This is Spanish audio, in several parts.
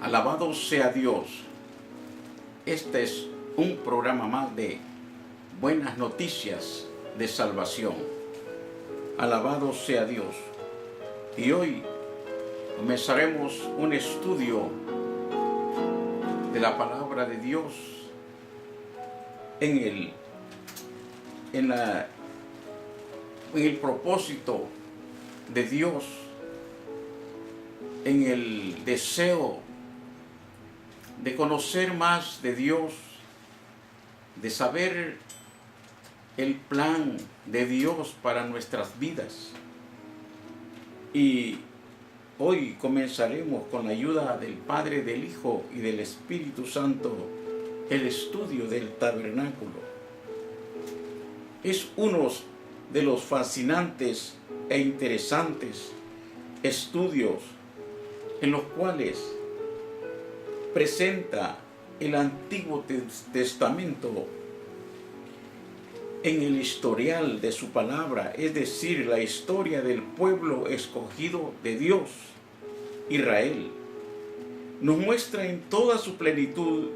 Alabado sea Dios. Este es un programa más de buenas noticias de salvación. Alabado sea Dios. Y hoy comenzaremos un estudio de la palabra de Dios en el propósito de Dios, en el deseo de conocer más de Dios, de saber el plan de Dios para nuestras vidas. Y hoy comenzaremos con la ayuda del Padre, del Hijo y del Espíritu Santo el estudio del tabernáculo. Es uno de los fascinantes e interesantes estudios en los cuales presenta el Antiguo Testamento en el historial de su palabra, es decir, la historia del pueblo escogido de Dios, Israel. Nos muestra en toda su plenitud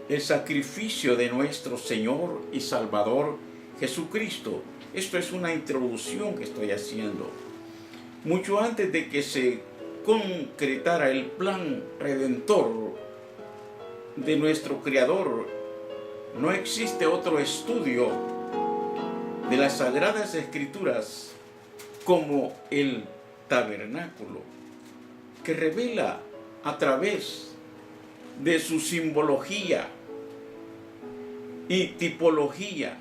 el sacrificio de nuestro Señor y Salvador Jesucristo. Esto es una introducción que estoy haciendo. Mucho antes de que se concretara el plan redentor de nuestro Creador, no existe otro estudio de las Sagradas Escrituras como el tabernáculo, que revela a través de su simbología y tipología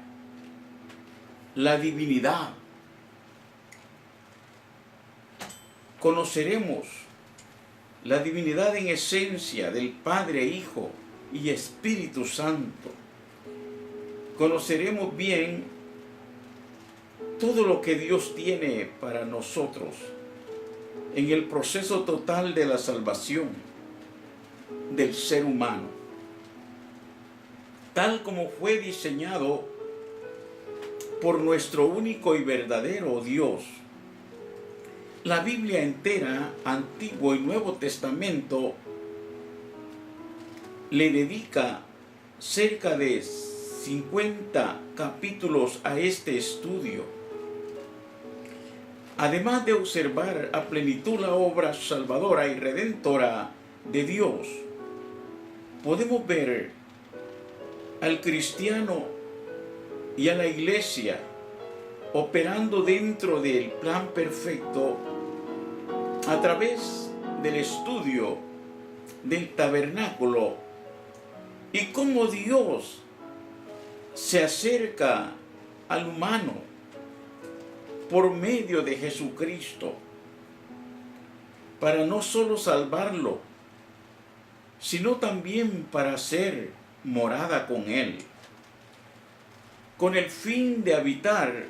la divinidad. Conoceremos la divinidad en esencia del Padre, Hijo y Espíritu Santo. Conoceremos bien todo lo que Dios tiene para nosotros en el proceso total de la salvación del ser humano, tal como fue diseñado por nuestro único y verdadero Dios. La Biblia entera, Antiguo y Nuevo Testamento, le dedica cerca de 50 capítulos a este estudio. Además de observar a plenitud la obra salvadora y redentora de Dios, podemos ver al cristiano y a la iglesia operando dentro del plan perfecto a través del estudio del tabernáculo y cómo Dios se acerca al humano por medio de Jesucristo para no solo salvarlo, sino también para hacer morada con él, con el fin de habitar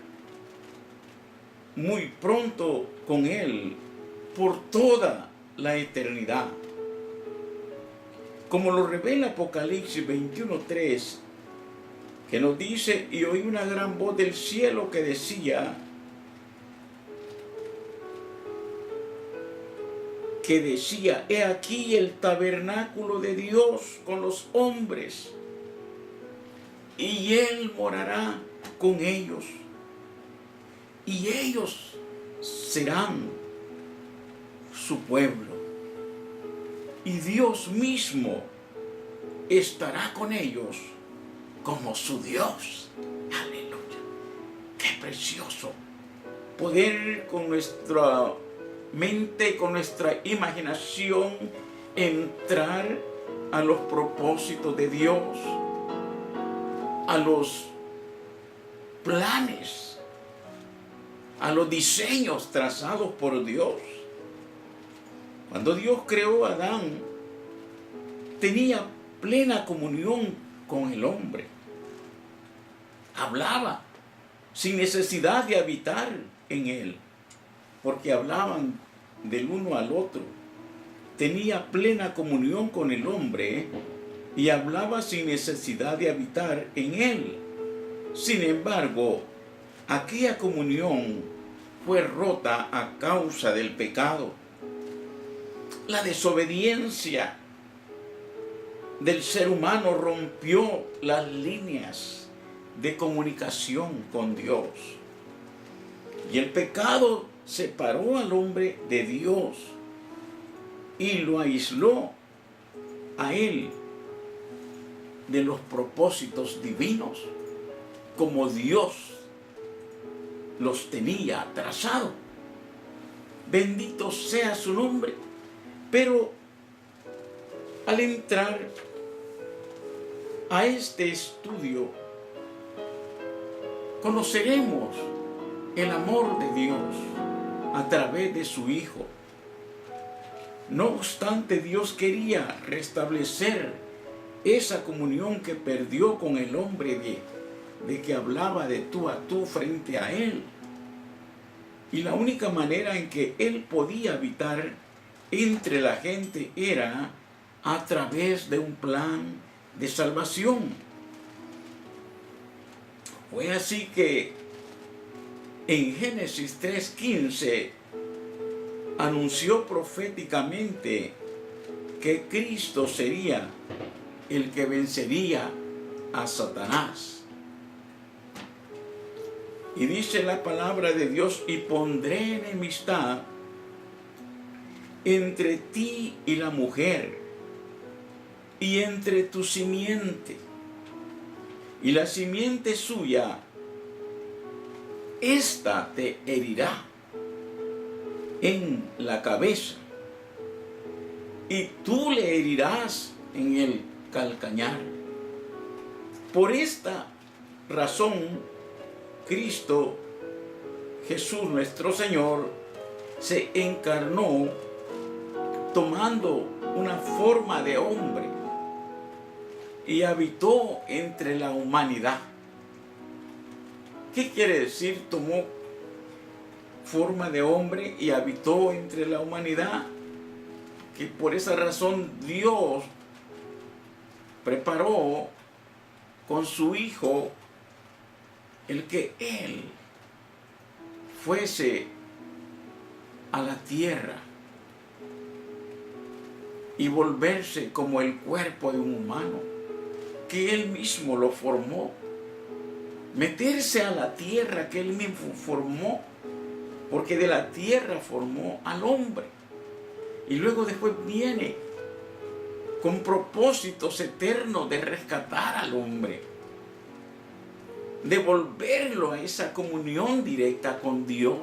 muy pronto con él por toda la eternidad. Como lo revela Apocalipsis 21:3, que nos dice: y oí una gran voz del cielo que decía, he aquí el tabernáculo de Dios con los hombres, y Él morará con ellos, y ellos serán su pueblo, y Dios mismo estará con ellos como su Dios. Aleluya. Qué precioso poder con nuestra mente, con nuestra imaginación, entrar a los propósitos de Dios, a los planes, a los diseños trazados por Dios. Cuando Dios creó a Adán, tenía plena comunión con el hombre. Hablaba sin necesidad de habitar en él, porque hablaban del uno al otro. Tenía plena comunión con el hombre y hablaba sin necesidad de habitar en él. Sin embargo, aquella comunión fue rota a causa del pecado. La desobediencia del ser humano rompió las líneas de comunicación con Dios. Y el pecado separó al hombre de Dios y lo aisló a él de los propósitos divinos como Dios los tenía trazado. Bendito sea su nombre. Pero al entrar a este estudio, conoceremos el amor de Dios a través de su Hijo. No obstante, Dios quería restablecer esa comunión que perdió con el hombre de que hablaba de tú a tú frente a Él. Y la única manera en que Él podía habitar entre la gente era a través de un plan de salvación. Fue así que en Génesis 3:15 anunció proféticamente que Cristo sería el que vencería a Satanás. Y dice la palabra de Dios: y pondré enemistad entre ti y la mujer, y entre tu simiente y la simiente suya, ésta te herirá en la cabeza, y tú le herirás en el calcañar. Por esta razón, Cristo, Jesús nuestro Señor, se encarnó tomando una forma de hombre y habitó entre la humanidad. ¿Qué quiere decir? Tomó forma de hombre y habitó entre la humanidad. Que por esa razón Dios preparó con su Hijo el que Él fuese a la tierra y volverse como el cuerpo de un humano, que Él mismo lo formó. Meterse a la tierra que Él mismo formó, porque de la tierra formó al hombre. Y luego después viene con propósitos eternos de rescatar al hombre, de volverlo a esa comunión directa con Dios,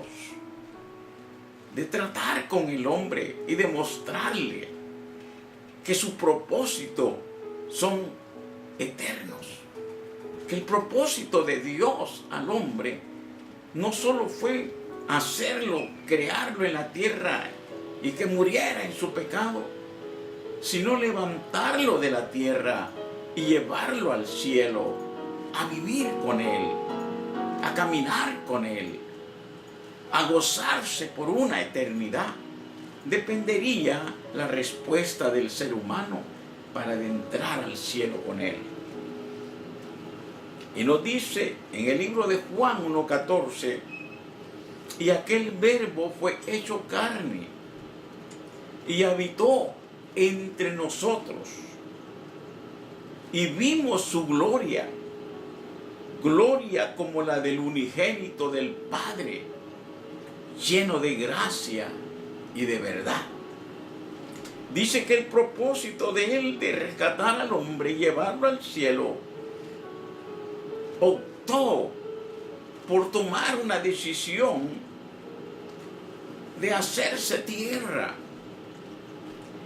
de tratar con el hombre y de mostrarle que sus propósitos son eternos. Que el propósito de Dios al hombre no solo fue hacerlo, crearlo en la tierra y que muriera en su pecado, sino levantarlo de la tierra y llevarlo al cielo, a vivir con Él, a caminar con Él, a gozarse por una eternidad. Dependería la respuesta del ser humano para adentrar al cielo con Él. Y nos dice en el libro de Juan 1:14, y aquel verbo fue hecho carne y habitó entre nosotros, y vimos su gloria, gloria como la del unigénito del Padre, lleno de gracia y de verdad. Dice que el propósito de Él de rescatar al hombre y llevarlo al cielo, optó por tomar una decisión de hacerse tierra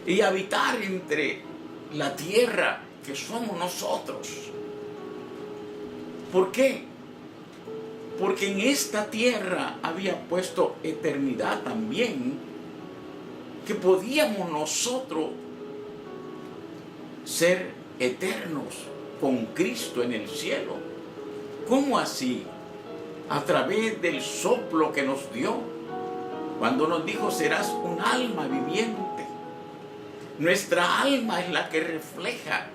y habitar entre la tierra que somos nosotros. ¿Por qué? Porque en esta tierra había puesto eternidad también, que podíamos nosotros ser eternos con Cristo en el cielo. ¿Cómo así? A través del soplo que nos dio, cuando nos dijo: serás un alma viviente. Nuestra alma es la que refleja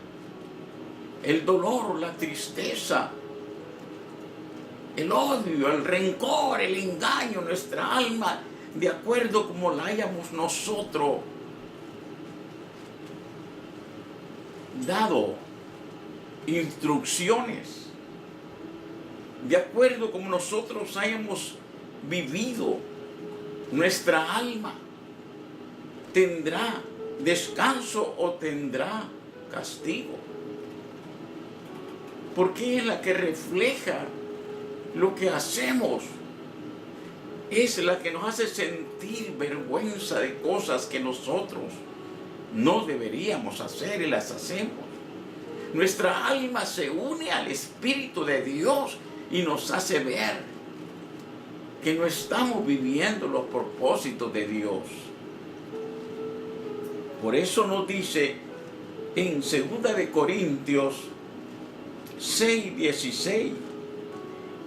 el dolor, la tristeza, el odio, el rencor, el engaño. Nuestra alma, de acuerdo como la hayamos nosotros dado instrucciones de acuerdo como nosotros hayamos vivido. Nuestra alma tendrá descanso o tendrá castigo, porque es la que refleja lo que hacemos, es la que nos hace sentir vergüenza de cosas que nosotros no deberíamos hacer y las hacemos. Nuestra alma se une al Espíritu de Dios y nos hace ver que no estamos viviendo los propósitos de Dios. Por eso nos dice en 2 Corintios 6:16,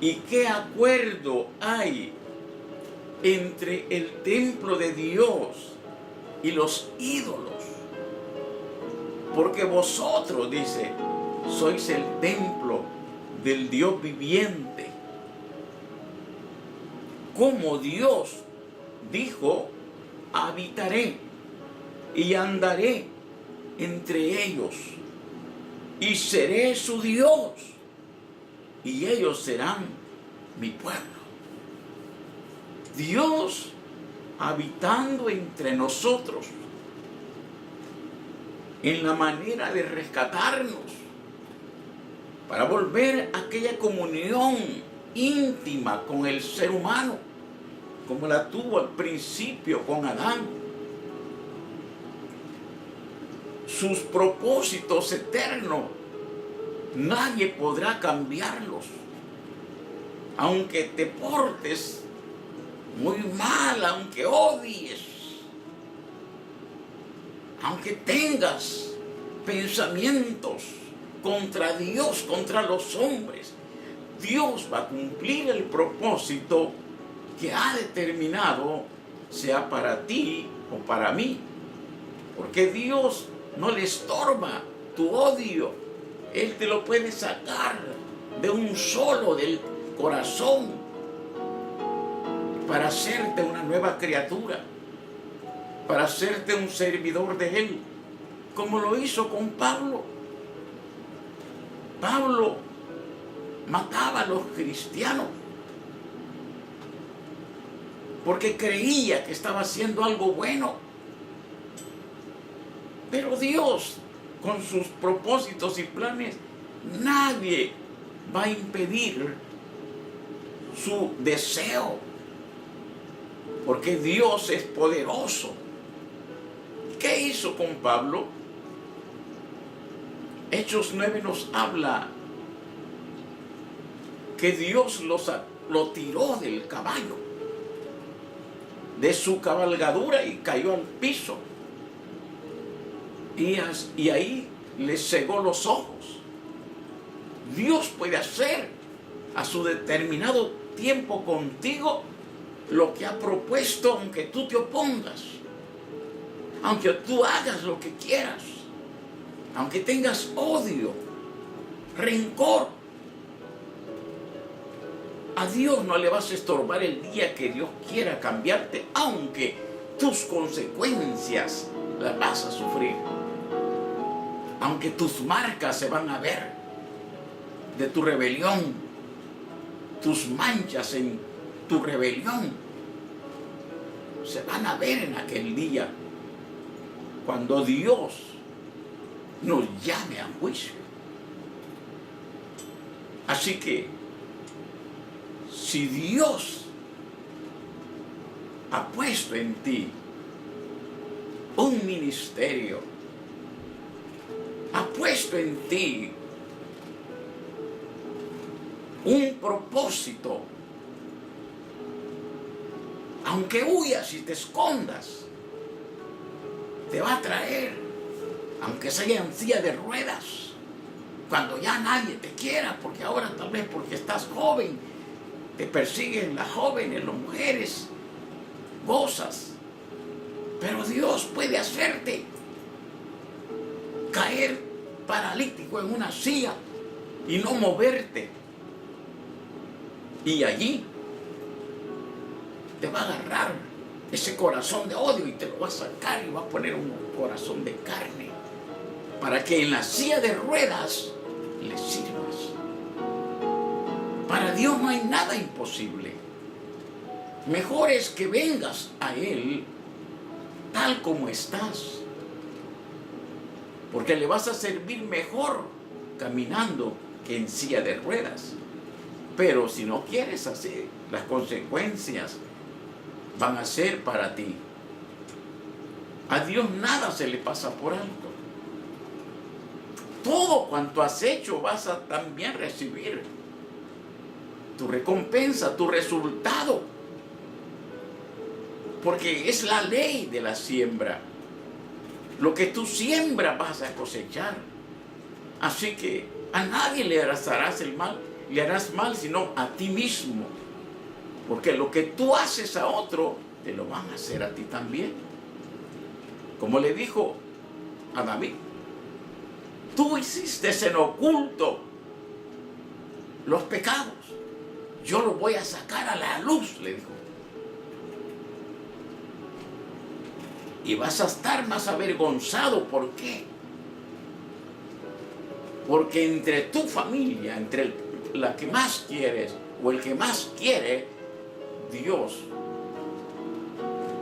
¿y qué acuerdo hay entre el templo de Dios y los ídolos? Porque vosotros, dice, sois el templo del Dios viviente. Como Dios dijo, habitaré y andaré entre ellos y seré su Dios y ellos serán mi pueblo. Dios habitando entre nosotros en la manera de rescatarnos para volver a aquella comunión íntima con el ser humano, como la tuvo al principio con Adán. Sus propósitos eternos, nadie podrá cambiarlos. Aunque te portes muy mal, aunque odies, aunque tengas pensamientos contra Dios, contra los hombres, Dios va a cumplir el propósito que ha determinado, sea para ti o para mí. Porque Dios no le estorba tu odio. Él te lo puede sacar de un solo del corazón para hacerte una nueva criatura, para hacerte un servidor de Él, como lo hizo con Pablo. Pablo mataba a los cristianos porque creía que estaba haciendo algo bueno. Pero Dios, con sus propósitos y planes, nadie va a impedir su deseo, porque Dios es poderoso. ¿Qué hizo con Pablo? Hechos 9 nos habla que Dios lo tiró del caballo, de su cabalgadura, y cayó al piso. Y ahí le cegó los ojos. Dios puede hacer a su determinado tiempo contigo lo que ha propuesto, aunque tú te opongas, aunque tú hagas lo que quieras, aunque tengas odio, rencor. A Dios no le vas a estorbar el día que Dios quiera cambiarte, aunque tus consecuencias las vas a sufrir, aunque tus marcas se van a ver de tu rebelión, tus manchas en tu rebelión se van a ver en aquel día cuando Dios nos llame a juicio. Así que si Dios ha puesto en ti un ministerio, ha puesto en ti un propósito, aunque huyas y te escondas, te va a traer, aunque sea en silla de ruedas, cuando ya nadie te quiera, porque ahora tal vez porque estás joven, te persiguen las jóvenes, las mujeres, gozas, pero Dios puede hacerte caer paralítico en una silla y no moverte, y allí te va a agarrar ese corazón de odio y te lo va a sacar y va a poner un corazón de carne para que en la silla de ruedas le sirvas. Para Dios no hay nada imposible. Mejor es que vengas a Él tal como estás, porque le vas a servir mejor caminando que en silla de ruedas. Pero si no quieres así, las consecuencias van a ser para ti. A Dios nada se le pasa por alto. Todo cuanto has hecho vas a también recibir tu recompensa, tu resultado. Porque es la ley de la siembra. Lo que tú siembras vas a cosechar. Así que a nadie le harás el mal, le harás mal, sino a ti mismo. Porque lo que tú haces a otro, te lo van a hacer a ti también. Como le dijo a David, tú hiciste en oculto los pecados. Yo los voy a sacar a la luz, le dijo. Y vas a estar más avergonzado. ¿Por qué? Porque entre tu familia, entre la que más quieres o el que más quiere, Dios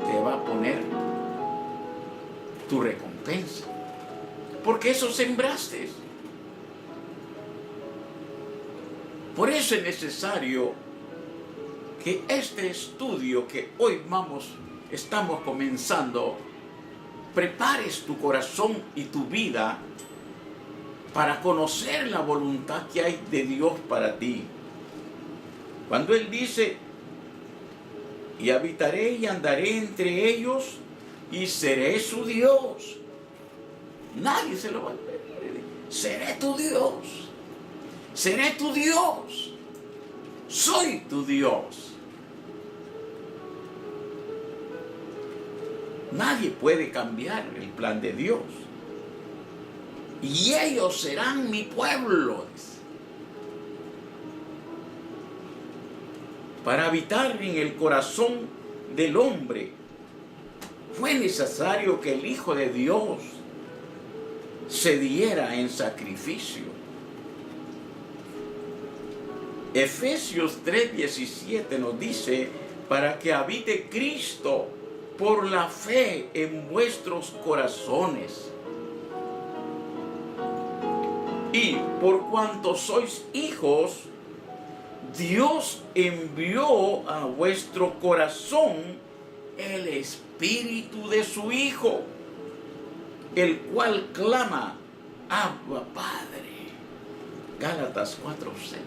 te va a poner tu recompensa. Porque eso sembraste. Por eso es necesario que este estudio que hoy estamos comenzando, prepares tu corazón y tu vida para conocer la voluntad que hay de Dios para ti. Cuando Él dice, y habitaré y andaré entre ellos y seré su Dios. Nadie se lo va a pedir. Seré tu Dios. Seré tu Dios. Soy tu Dios. Nadie puede cambiar el plan de Dios. Y ellos serán mi pueblo. Para habitar en el corazón del hombre, fue necesario que el Hijo de Dios se diera en sacrificio. Efesios 3:17 nos dice, para que habite Cristo por la fe en vuestros corazones. Y por cuanto sois hijos, Dios envió a vuestro corazón el Espíritu de su Hijo, el cual clama, Abba, Padre. Gálatas 4:6.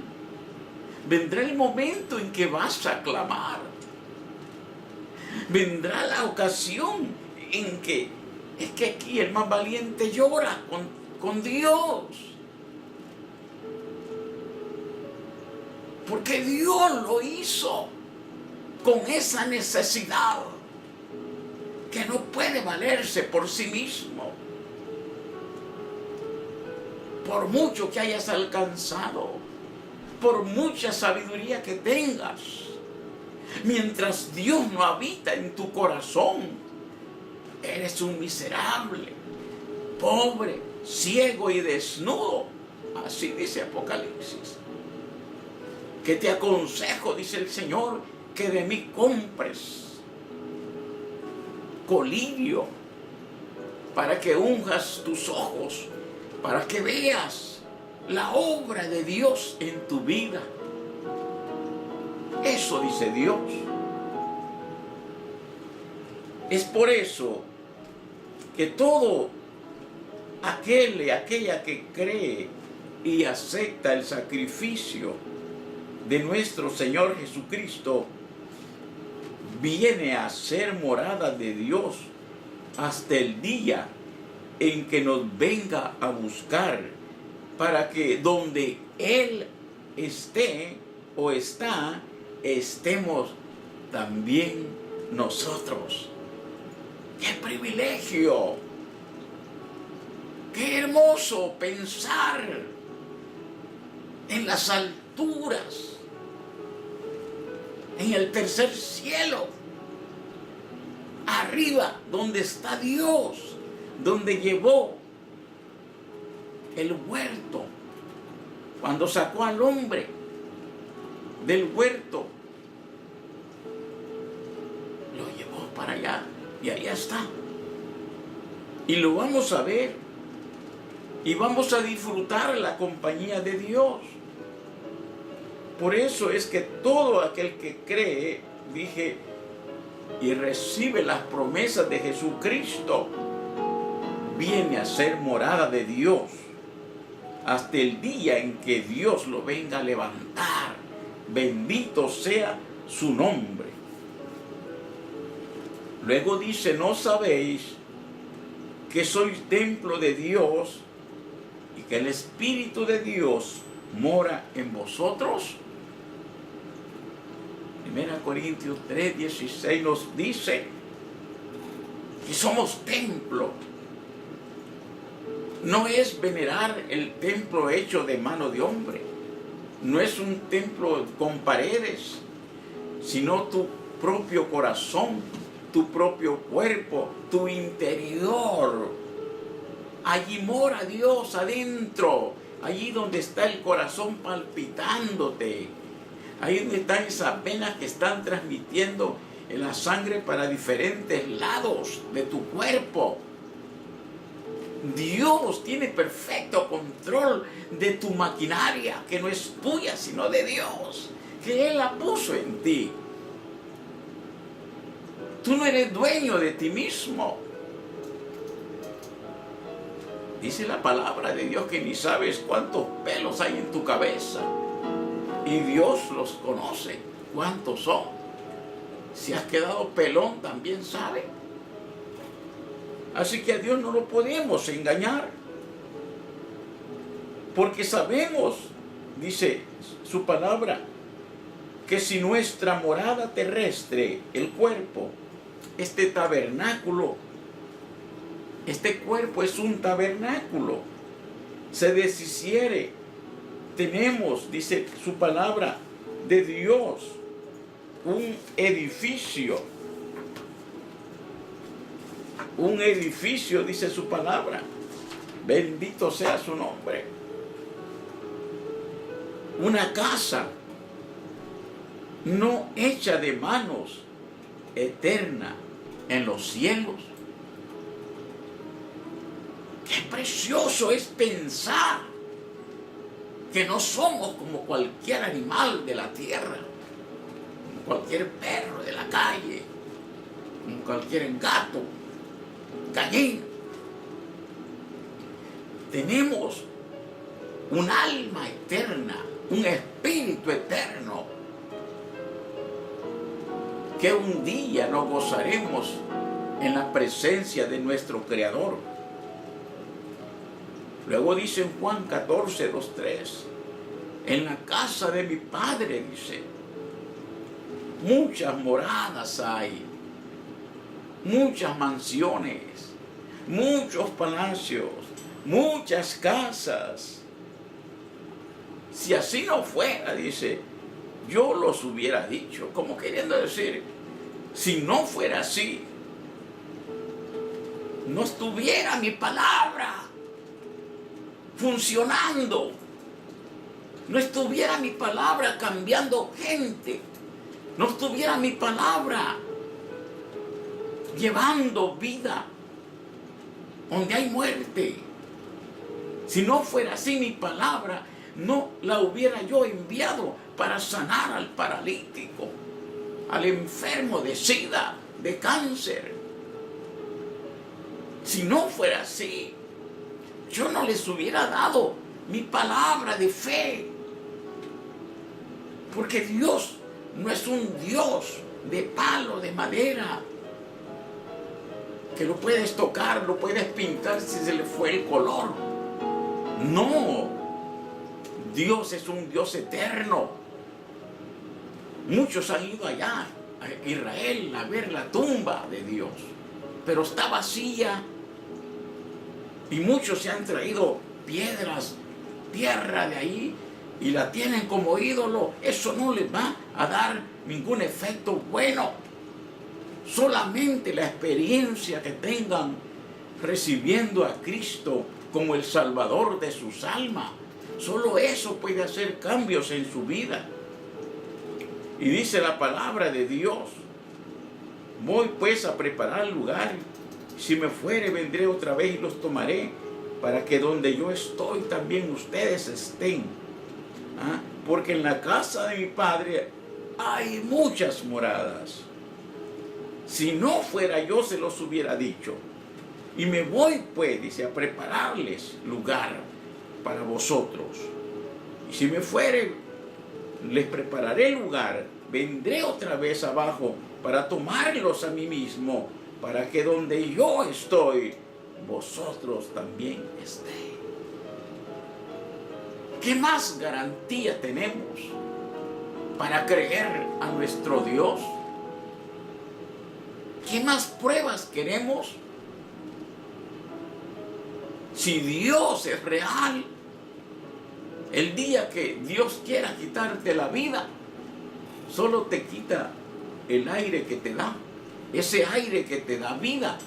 Vendrá el momento en que vas a clamar. Vendrá la ocasión en que, es que aquí el más valiente llora con Dios. Porque Dios lo hizo con esa necesidad que no puede valerse por sí mismo. Por mucho que hayas alcanzado, por mucha sabiduría que tengas, mientras Dios no habita en tu corazón, eres un miserable, pobre, ciego y desnudo. Así dice Apocalipsis. Que te aconsejo, dice el Señor, que de mí compres colirio para que unjas tus ojos, para que veas la obra de Dios en tu vida. Eso dice Dios. Es por eso que todo aquella que cree y acepta el sacrificio de nuestro Señor Jesucristo viene a ser morada de Dios hasta el día en que nos venga a buscar, para que donde Él esté o está, estemos también nosotros. ¡Qué privilegio! ¡Qué hermoso pensar en las alturas, en el tercer cielo, arriba donde está Dios, donde llevó el huerto, cuando sacó al hombre del huerto, lo llevó para allá y allá está. Y lo vamos a ver y vamos a disfrutar la compañía de Dios. Por eso es que todo aquel que cree, dije, y recibe las promesas de Jesucristo, viene a ser morada de Dios hasta el día en que Dios lo venga a levantar. Bendito sea su nombre. Luego dice, ¿no sabéis que sois templo de Dios y que el Espíritu de Dios mora en vosotros? 1 Corintios 3:16 nos dice que somos templo. No es venerar el templo hecho de mano de hombre, no es un templo con paredes, sino tu propio corazón, tu propio cuerpo, tu interior. Allí mora Dios adentro, allí donde está el corazón palpitándote, ahí donde están esas venas que están transmitiendo la sangre para diferentes lados de tu cuerpo. Dios tiene perfecto control de tu maquinaria, que no es tuya, sino de Dios, que Él la puso en ti. Tú no eres dueño de ti mismo. Dice la palabra de Dios que ni sabes cuántos pelos hay en tu cabeza. Y Dios los conoce, cuántos son. Si has quedado pelón, también sabe. Así que a Dios no lo podemos engañar. Porque sabemos, dice su palabra, que si nuestra morada terrestre, el cuerpo, este tabernáculo, este cuerpo es un tabernáculo, se deshiciere, tenemos, dice su palabra, de Dios, un edificio, dice su palabra, bendito sea su nombre, una casa no hecha de manos, eterna en los cielos. Qué precioso es pensar que no somos como cualquier animal de la tierra, como cualquier perro de la calle, como cualquier gato, gallina. Tenemos un alma eterna, un espíritu eterno, que un día nos gozaremos en la presencia de nuestro Creador. Luego dice en Juan 14:2-3, en la casa de mi Padre, dice, muchas moradas hay, muchas mansiones, muchos palacios, muchas casas. Si así no fuera, dice, yo los hubiera dicho, como queriendo decir, si no fuera así, no estuviera mi palabra funcionando, no estuviera mi palabra cambiando gente, no estuviera mi palabra llevando vida donde hay muerte. Si no fuera así mi palabra, no la hubiera yo enviado para sanar al paralítico, al enfermo de SIDA, de cáncer. Si no fuera así, yo no les hubiera dado mi palabra de fe. Porque Dios no es un Dios de palo, de madera, que lo puedes tocar, lo puedes pintar si se le fue el color. No, Dios es un Dios eterno. Muchos han ido allá a Israel a ver la tumba de Dios, pero está vacía. Y muchos se han traído piedras, tierra de ahí, y la tienen como ídolo. Eso no les va a dar ningún efecto bueno. Solamente la experiencia que tengan recibiendo a Cristo como el Salvador de sus almas. Solo eso puede hacer cambios en su vida. Y dice la palabra de Dios: voy pues a preparar lugar. Si me fuere, vendré otra vez y los tomaré, para que donde yo estoy también ustedes estén. Porque en la casa de mi Padre hay muchas moradas. Si no fuera yo, se los hubiera dicho. Y me voy, pues, dice, a prepararles lugar para vosotros. Y si me fuere, les prepararé lugar. Vendré otra vez abajo para tomarlos a mí mismo, para que donde yo estoy, vosotros también estéis. ¿Qué más garantía tenemos para creer a nuestro Dios? ¿Qué más pruebas queremos? Si Dios es real, el día que Dios quiera quitarte la vida, solo te quita el aire que te da, ese aire que te da vida.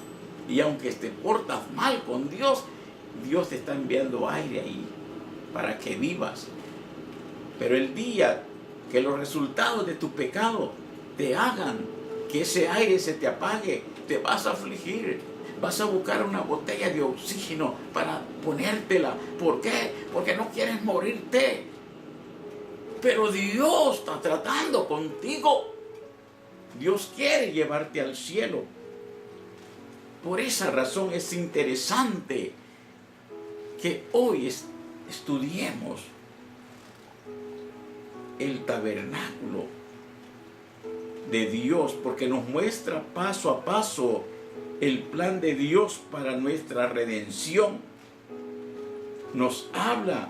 Y aunque te portas mal con Dios, Dios te está enviando aire ahí para que vivas. Pero el día que los resultados de tu pecado te hagan que ese aire se te apague, te vas a afligir. Vas a buscar una botella de oxígeno para ponértela. ¿Por qué? Porque no quieres morirte. Pero Dios está tratando contigo. Dios quiere llevarte al cielo. Por esa razón es interesante que hoy estudiemos el tabernáculo de Dios, porque nos muestra paso a paso el plan de Dios para nuestra redención. Nos habla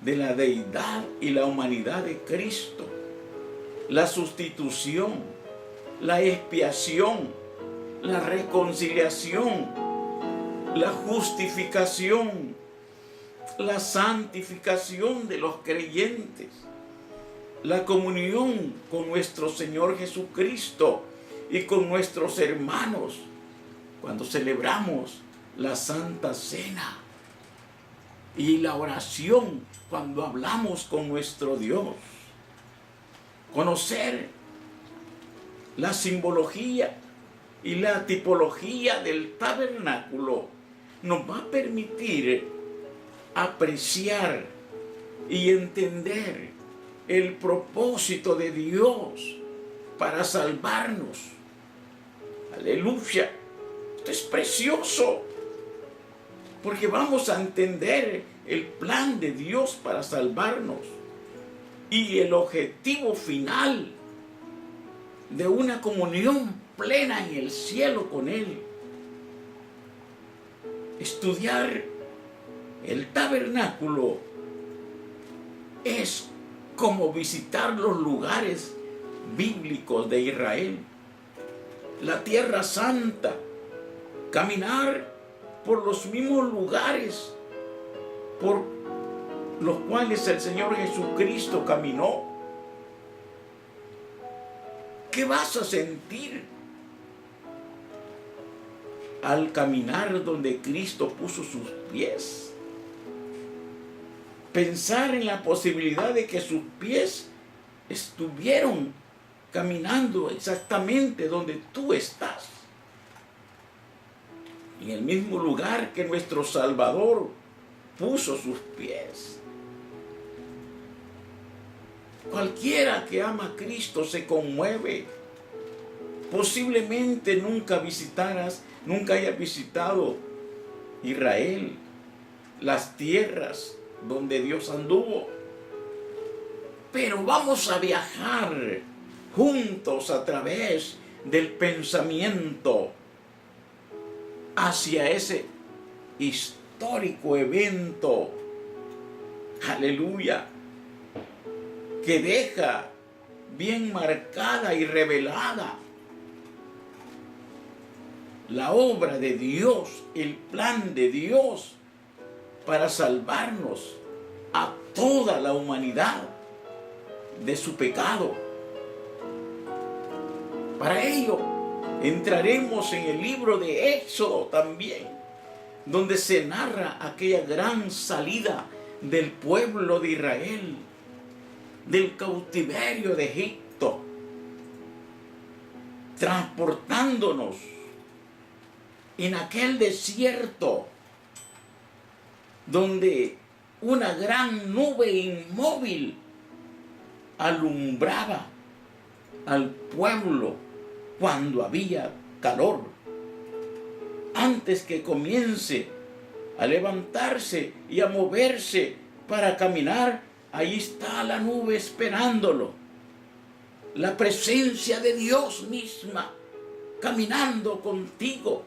de la deidad y la humanidad de Cristo, la sustitución, la expiación, la reconciliación, la justificación, la santificación de los creyentes, la comunión con nuestro Señor Jesucristo y con nuestros hermanos cuando celebramos la Santa Cena, y la oración cuando hablamos con nuestro Dios. Conocer la simbología y la tipología del tabernáculo nos va a permitir apreciar y entender el propósito de Dios para salvarnos. Aleluya. Esto es precioso, porque vamos a entender el plan de Dios para salvarnos y el objetivo final de una comunión plena en el cielo con Él. Estudiar el tabernáculo es como visitar los lugares bíblicos de Israel, la Tierra Santa, caminar por los mismos lugares por los cuales el Señor Jesucristo caminó. ¿Qué vas a sentir al caminar donde Cristo puso sus pies? Pensar en la posibilidad de que sus pies estuvieron caminando exactamente donde tú estás, en el mismo lugar que nuestro Salvador puso sus pies. Cualquiera que ama a Cristo se conmueve. Posiblemente nunca hayas visitado Israel, las tierras donde Dios anduvo. Pero vamos a viajar juntos a través del pensamiento hacia ese histórico evento, aleluya, que deja bien marcada y revelada la obra de Dios, el plan de Dios para salvarnos a toda la humanidad de su pecado. Para ello entraremos en el libro de Éxodo también, donde se narra aquella gran salida del pueblo de Israel, del cautiverio de Egipto, transportándonos en aquel desierto donde una gran nube inmóvil alumbraba al pueblo cuando había calor. Antes que comience a levantarse y a moverse para caminar, ahí está la nube esperándolo. La presencia de Dios misma caminando contigo,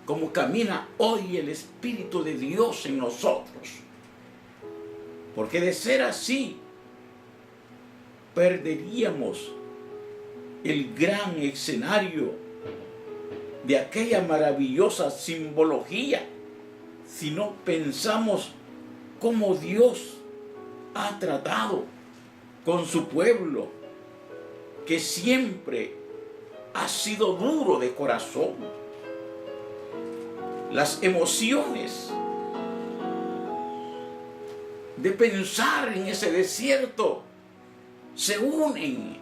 como camina hoy el Espíritu de Dios en nosotros. Porque de ser así, perderíamos el gran escenario de aquella maravillosa simbología si no pensamos cómo Dios ha tratado con su pueblo, que siempre ha sido duro de corazón. Las emociones de pensar en ese desierto se unen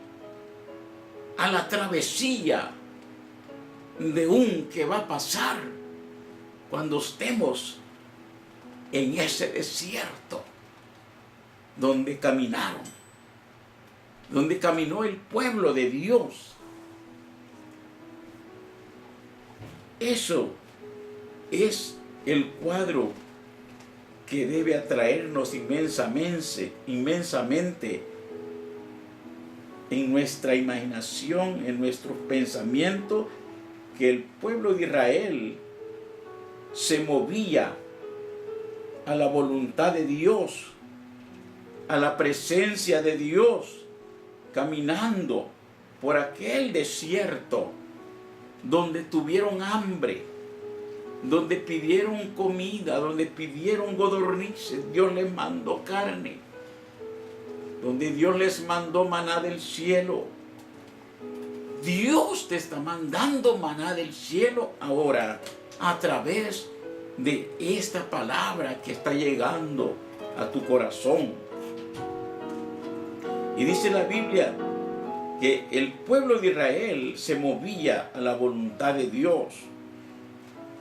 a la travesía de un que va a pasar cuando estemos en ese desierto donde caminó el pueblo de Dios. Eso es el cuadro que debe atraernos inmensamente en nuestra imaginación, en nuestros pensamientos, que el pueblo de Israel se movía a la voluntad de Dios, a la presencia de Dios, caminando por aquel desierto donde tuvieron hambre, donde pidieron comida, donde pidieron codornices, Dios les mandó carne, donde Dios les mandó maná del cielo. Dios te está mandando maná del cielo ahora a través de esta palabra que está llegando a tu corazón. Y dice la Biblia que el pueblo de Israel se movía a la voluntad de Dios.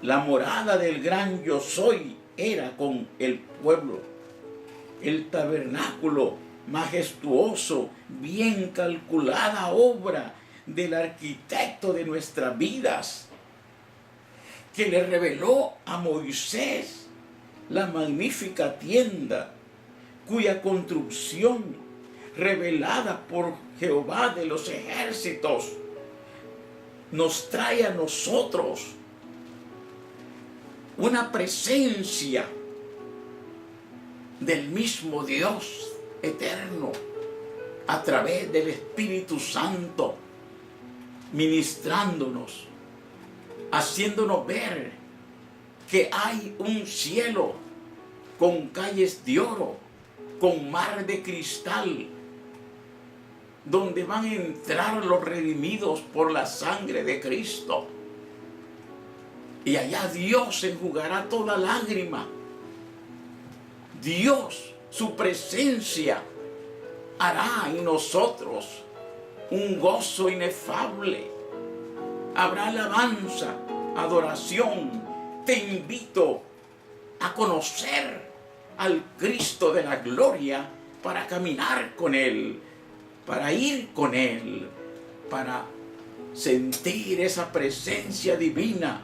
La morada del gran yo soy era con el pueblo. El tabernáculo majestuoso, bien calculada obra del arquitecto de nuestras vidas, que le reveló a Moisés la magnífica tienda, cuya construcción, revelada por Jehová de los ejércitos, nos trae a nosotros una presencia del mismo Dios eterno a través del Espíritu Santo, ministrándonos, haciéndonos ver que hay un cielo con calles de oro, con mar de cristal, donde van a entrar los redimidos por la sangre de Cristo. Y allá Dios enjugará toda lágrima. Dios, su presencia, hará en nosotros un gozo inefable. Habrá alabanza, adoración. Te invito a conocer al Cristo de la gloria para caminar con Él, para ir con Él, para sentir esa presencia divina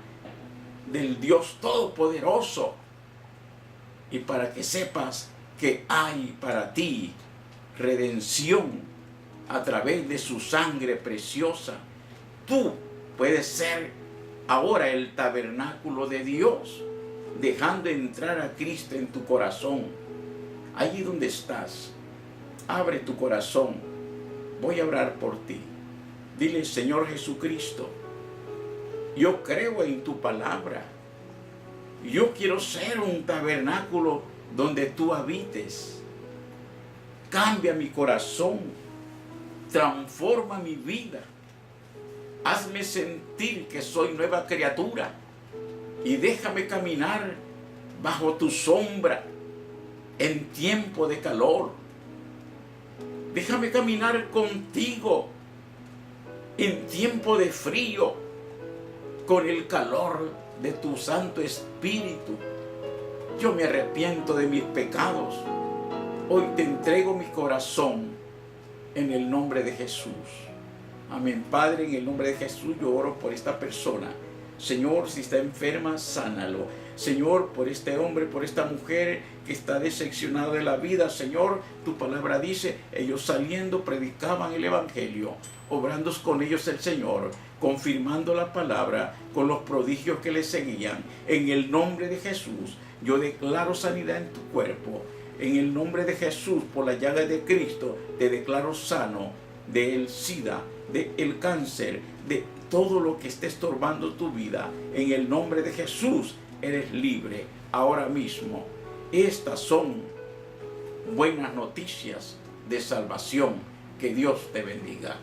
del Dios Todopoderoso, y para que sepas que hay para ti redención a través de su sangre preciosa. Tú puedes ser ahora el tabernáculo de Dios, dejando entrar a Cristo en tu corazón. Allí donde estás, abre tu corazón. Voy a orar por ti. Dile: Señor Jesucristo, yo creo en tu palabra. Yo quiero ser un tabernáculo donde tú habites. Cambia mi corazón, transforma mi vida. Hazme sentir que soy nueva criatura. y déjame caminar bajo tu sombra en tiempo de calor. Déjame caminar contigo en tiempo de frío, con el calor de tu Santo Espíritu. Yo me arrepiento de mis pecados. Hoy te entrego mi corazón en el nombre de Jesús. Amén. Padre, en el nombre de Jesús yo oro por esta persona. Señor, si está enferma, sánalo. Señor, por este hombre, por esta mujer que está decepcionado de la vida. Señor, tu palabra dice, ellos saliendo predicaban el evangelio, obrando con ellos el Señor, confirmando la palabra con los prodigios que les seguían. En el nombre de Jesús, yo declaro sanidad en tu cuerpo. En el nombre de Jesús, por la llaga de Cristo, te declaro sano del SIDA, del cáncer, de todo lo que esté estorbando tu vida. En el nombre de Jesús, eres libre ahora mismo. Estas son buenas noticias de salvación. Que Dios te bendiga.